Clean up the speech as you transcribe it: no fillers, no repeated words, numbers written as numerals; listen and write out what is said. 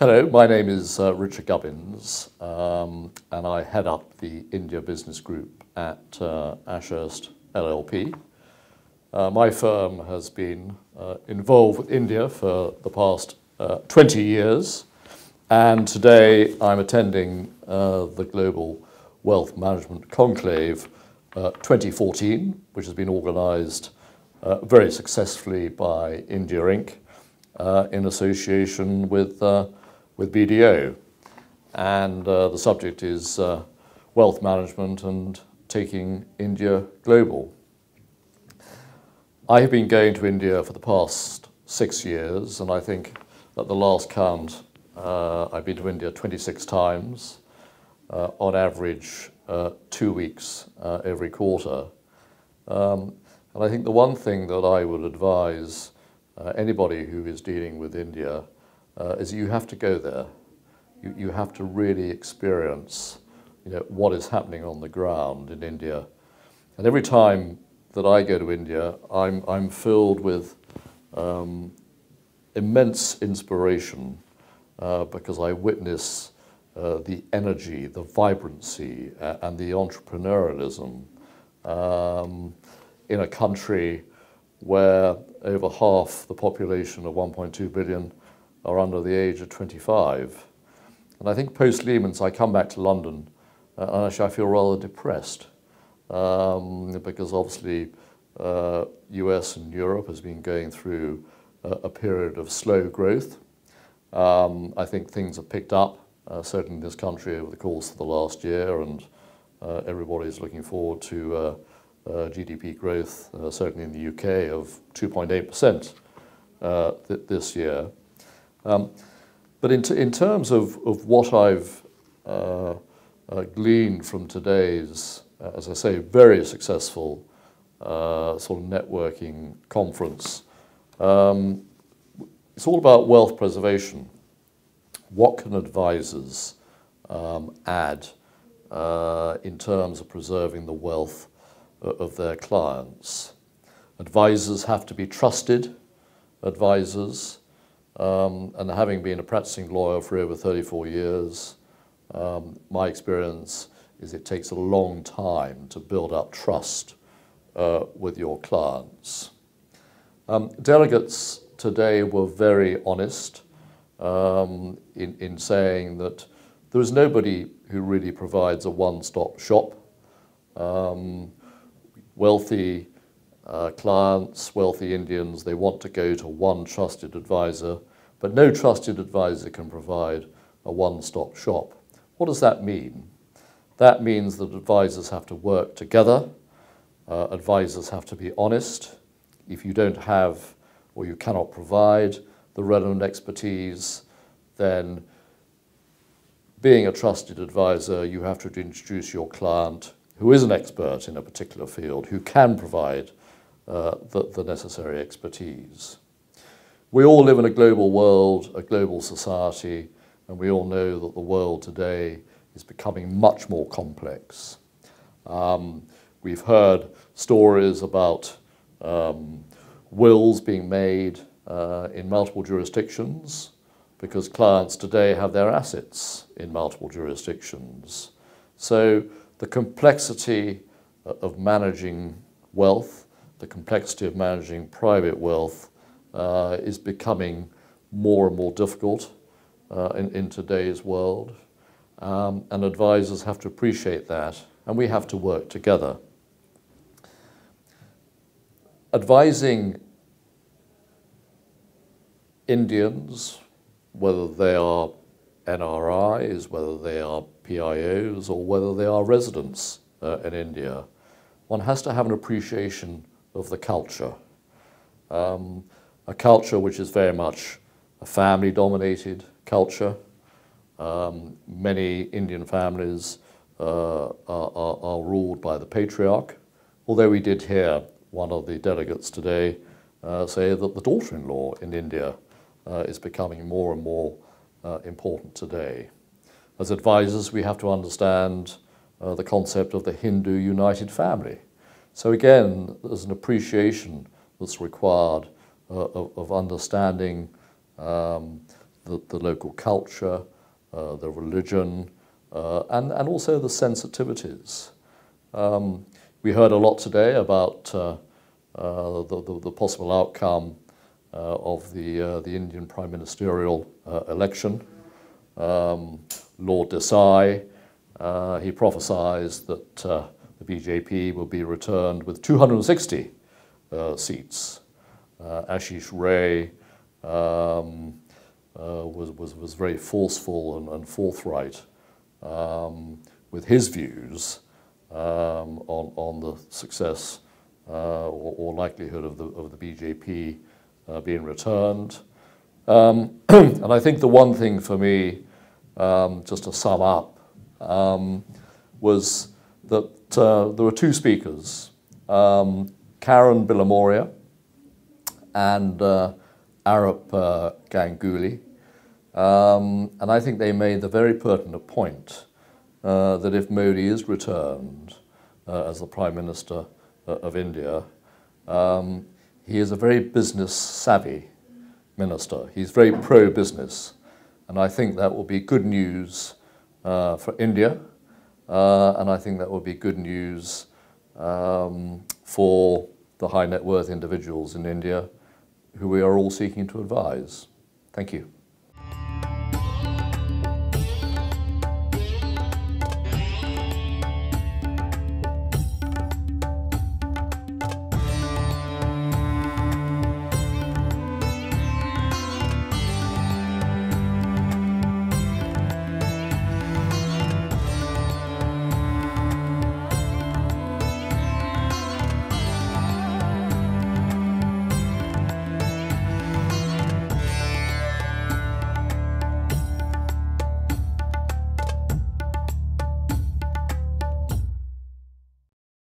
Hello, my name is Richard Gubbins, and I head up the India Business Group at Ashurst LLP. My firm has been involved with India for the past 20 years, and today I'm attending the Global Wealth Management Conclave 2014, which has been organised very successfully by India Inc. In association with BDO. And the subject is wealth management and taking India global. I have been going to India for the past 6 years, and I think at the last count I've been to India 26 times, on average 2 weeks every quarter. And I think the one thing that I would advise anybody who is dealing with India is you have to go there. You have to really experience, what is happening on the ground in India. And every time that I go to India, I'm filled with immense inspiration because I witness the energy, the vibrancy, and the entrepreneurialism in a country where over half the population of 1.2 billion are under the age of 25. And I think post-Lehman's I come back to London and actually I feel rather depressed because obviously US and Europe has been going through a period of slow growth. I think things have picked up, certainly in this country over the course of the last year, and everybody's looking forward to GDP growth, certainly in the UK, of 2.8% this year. But in terms of what I've gleaned from today's, as I say, very successful sort of networking conference, it's all about wealth preservation. What can advisors add in terms of preserving the wealth of their clients? Advisors have to be trusted advisors, and having been a practicing lawyer for over 34 years, my experience is it takes a long time to build up trust with your clients. Delegates today were very honest in saying that there is nobody who really provides a one-stop shop. Wealthy clients, wealthy Indians, they want to go to one trusted advisor, but no trusted advisor can provide a one-stop shop. What does that mean? That means that advisors have to work together. Advisors have to be honest. If you don't have or you cannot provide the relevant expertise, then being a trusted advisor, you have to introduce your client who is an expert in a particular field, who can provide the necessary expertise. We all live in a global world, a global society, and we all know that the world today is becoming much more complex. We've heard stories about wills being made in multiple jurisdictions because clients today have their assets in multiple jurisdictions. So the complexity of managing wealth, the complexity of managing private wealth is becoming more and more difficult in today's world. And advisors have to appreciate that, and we have to work together. Advising Indians, whether they are NRIs, whether they are PIOs, or whether they are residents in India, one has to have an appreciation of the culture. A culture which is very much a family-dominated culture. Many Indian families are ruled by the patriarch, although we did hear one of the delegates today say that the daughter-in-law in India is becoming more and more important today. As advisors, we have to understand the concept of the Hindu united family. So again, there's an appreciation that's required of understanding the local culture, the religion, and also the sensitivities. We heard a lot today about the possible outcome of the Indian prime ministerial election. Lord Desai, he prophesied that the BJP will be returned with 260 seats. Ashish Ray was very forceful and forthright with his views on the success or likelihood of the BJP being returned. And I think the one thing for me, just to sum up, was that there were two speakers, Karen Bilamoria and Arap Ganguly, and I think they made the very pertinent point that if Modi is returned as the Prime Minister of India, he is a very business-savvy minister. He's very pro-business, and I think that will be good news for India, and I think that will be good news for the high net worth individuals in India who we are all seeking to advise. Thank you.